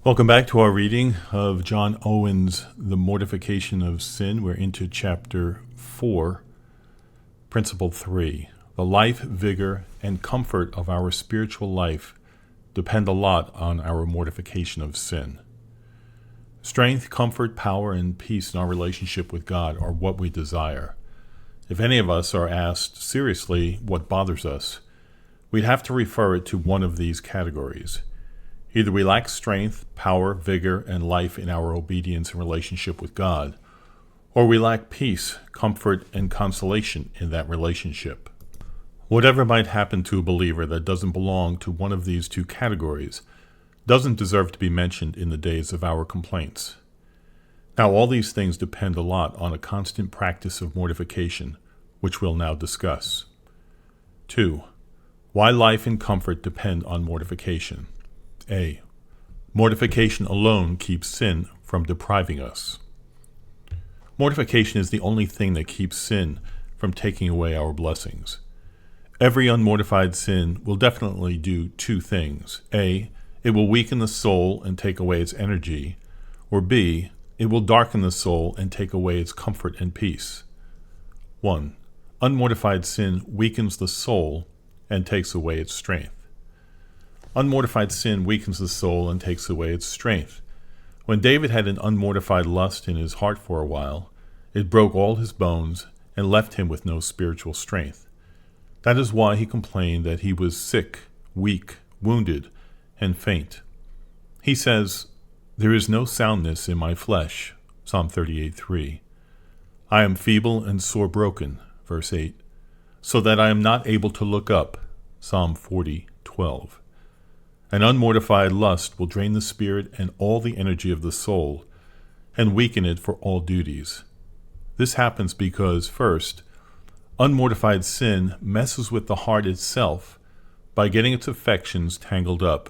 Welcome back to our reading of John Owen's The Mortification of Sin. We're into chapter 4, principle 3. The life, vigor, and comfort of our spiritual life depend a lot on our mortification of sin. Strength, comfort, power, and peace in our relationship with God are what we desire. If any of us are asked seriously what bothers us, we'd have to refer it to one of these categories. Either we lack strength, power, vigor, and life in our obedience and relationship with God, or we lack peace, comfort, and consolation in that relationship. Whatever might happen to a believer that doesn't belong to one of these two categories doesn't deserve to be mentioned in the days of our complaints. Now, all these things depend a lot on a constant practice of mortification, which we'll now discuss. 2. Why life and comfort depend on mortification. A. Mortification alone keeps sin from depriving us. Mortification is the only thing that keeps sin from taking away our blessings. Every unmortified sin will definitely do two things. A. It will weaken the soul and take away its energy. Or B. It will darken the soul and take away its comfort and peace. 1. Unmortified sin weakens the soul and takes away its strength. Unmortified sin weakens the soul and takes away its strength. When David had an unmortified lust in his heart for a while, it broke all his bones and left him with no spiritual strength. That is why he complained that he was sick, weak, wounded, and faint. He says, "There is no soundness in my flesh," Psalm 38:3. "I am feeble and sore broken," verse 8, "so that I am not able to look up," Psalm 40:12. An unmortified lust will drain the spirit and all the energy of the soul, and weaken it for all duties. This happens because, first, unmortified sin messes with the heart itself by getting its affections tangled up.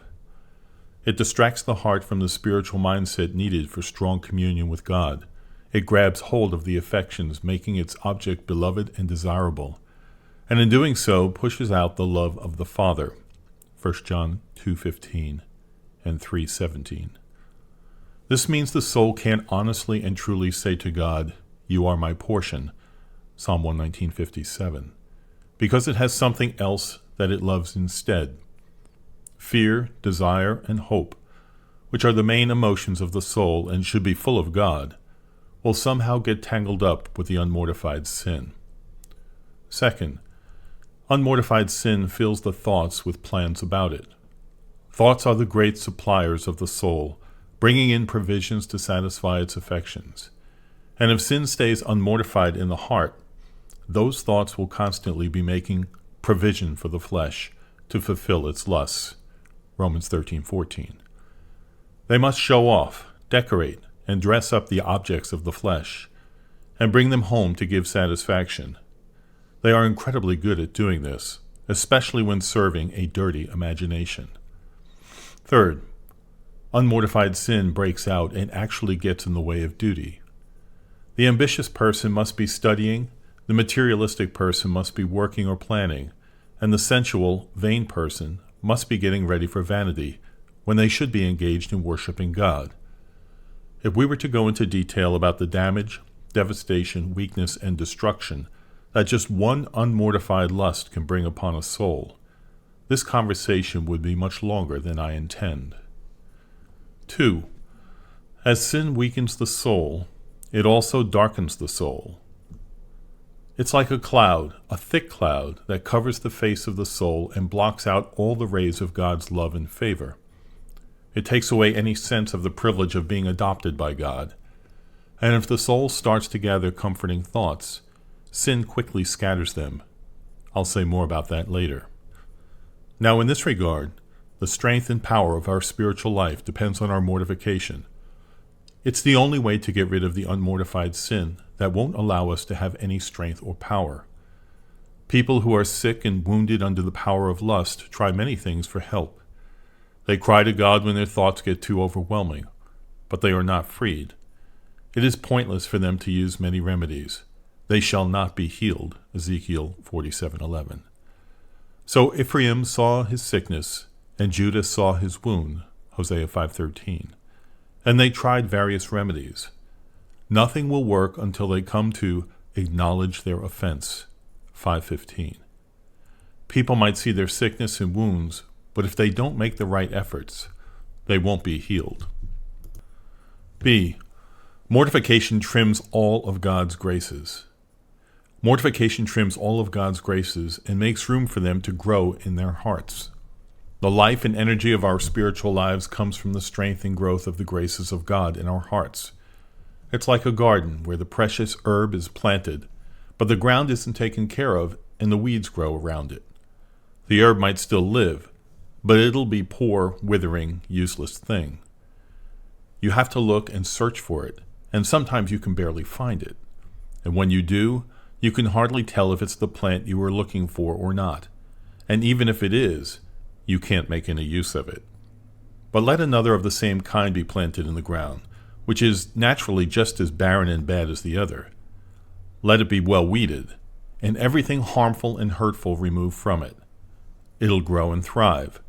It distracts the heart from the spiritual mindset needed for strong communion with God. It grabs hold of the affections, making its object beloved and desirable, and in doing so pushes out the love of the Father. 1 John 2:15 and 3:17. This means the soul can't honestly and truly say to God, "You are my portion," Psalm 119:57, because it has something else that it loves instead. Fear, desire, and hope, which are the main emotions of the soul and should be full of God, will somehow get tangled up with the unmortified sin. Second, unmortified sin fills the thoughts with plans about it. Thoughts are the great suppliers of the soul, bringing in provisions to satisfy its affections. And if sin stays unmortified in the heart, those thoughts will constantly be making provision for the flesh to fulfill its lusts. Romans 13:14. They must show off, decorate, and dress up the objects of the flesh, and bring them home to give satisfaction. They are incredibly good at doing this, especially when serving a dirty imagination. Third, unmortified sin breaks out and actually gets in the way of duty. The ambitious person must be studying, the materialistic person must be working or planning, and the sensual, vain person must be getting ready for vanity when they should be engaged in worshiping God. If we were to go into detail about the damage, devastation, weakness, and destruction that just one unmortified lust can bring upon a soul, this conversation would be much longer than I intend. 2. As sin weakens the soul, it also darkens the soul. It's like a cloud, a thick cloud, that covers the face of the soul and blocks out all the rays of God's love and favor. It takes away any sense of the privilege of being adopted by God. And if the soul starts to gather comforting thoughts, sin quickly scatters them. I'll say more about that later. Now, in this regard, the strength and power of our spiritual life depends on our mortification. It's the only way to get rid of the unmortified sin that won't allow us to have any strength or power. People who are sick and wounded under the power of lust try many things for help. They cry to God when their thoughts get too overwhelming, but they are not freed. It is pointless for them to use many remedies. They shall not be healed, Ezekiel 47:11. So Ephraim saw his sickness, and Judah saw his wound, Hosea 5:13. and they tried various remedies. Nothing will work until they come to acknowledge their offense. 5:15. People might see their sickness and wounds, but if they don't make the right efforts, they won't be healed. B. Mortification trims all of God's graces. Mortification trims all of God's graces and makes room for them to grow in their hearts. The life and energy of our spiritual lives comes from the strength and growth of the graces of God in our hearts. It's like a garden where the precious herb is planted, but the ground isn't taken care of and the weeds grow around it. The herb might still live, but it'll be poor, withering, useless thing. You have to look and search for it, and sometimes you can barely find it. And when you do, you can hardly tell if it's the plant you were looking for or not. And even if it is, you can't make any use of it. But let another of the same kind be planted in the ground, which is naturally just as barren and bad as the other. Let it be well weeded, and everything harmful and hurtful removed from it. It'll grow and thrive.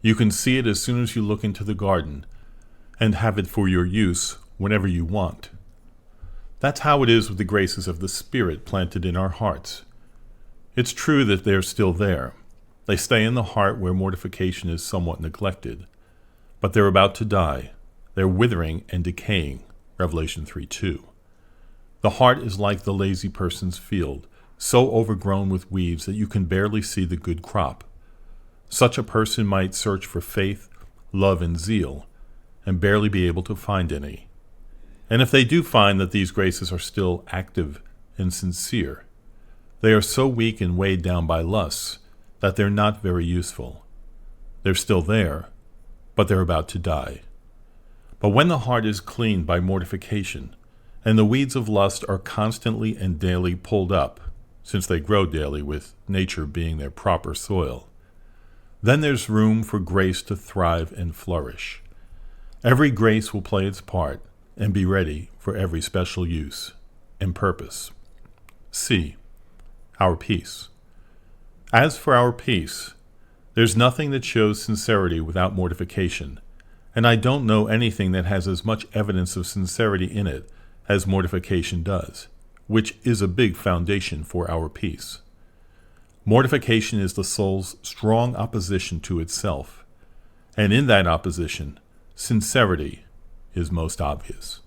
You can see it as soon as you look into the garden, and have it for your use whenever you want. That's how it is with the graces of the Spirit planted in our hearts. It's true that they're still there. They stay in the heart where mortification is somewhat neglected. But they're about to die. They're withering and decaying. Revelation 3:2. The heart is like the lazy person's field, so overgrown with weeds that you can barely see the good crop. Such a person might search for faith, love, and zeal, and barely be able to find any. And if they do find that these graces are still active and sincere, they are so weak and weighed down by lusts that they're not very useful. They're still there, but they're about to die. But when the heart is cleaned by mortification, and the weeds of lust are constantly and daily pulled up, since they grow daily with nature being their proper soil, then there's room for grace to thrive and flourish. Every grace will play its part and be ready for every special use and purpose. C. Our peace. As for our peace, there's nothing that shows sincerity without mortification, and I don't know anything that has as much evidence of sincerity in it as mortification does, which is a big foundation for our peace. Mortification is the soul's strong opposition to itself, and in that opposition, sincerity is most obvious.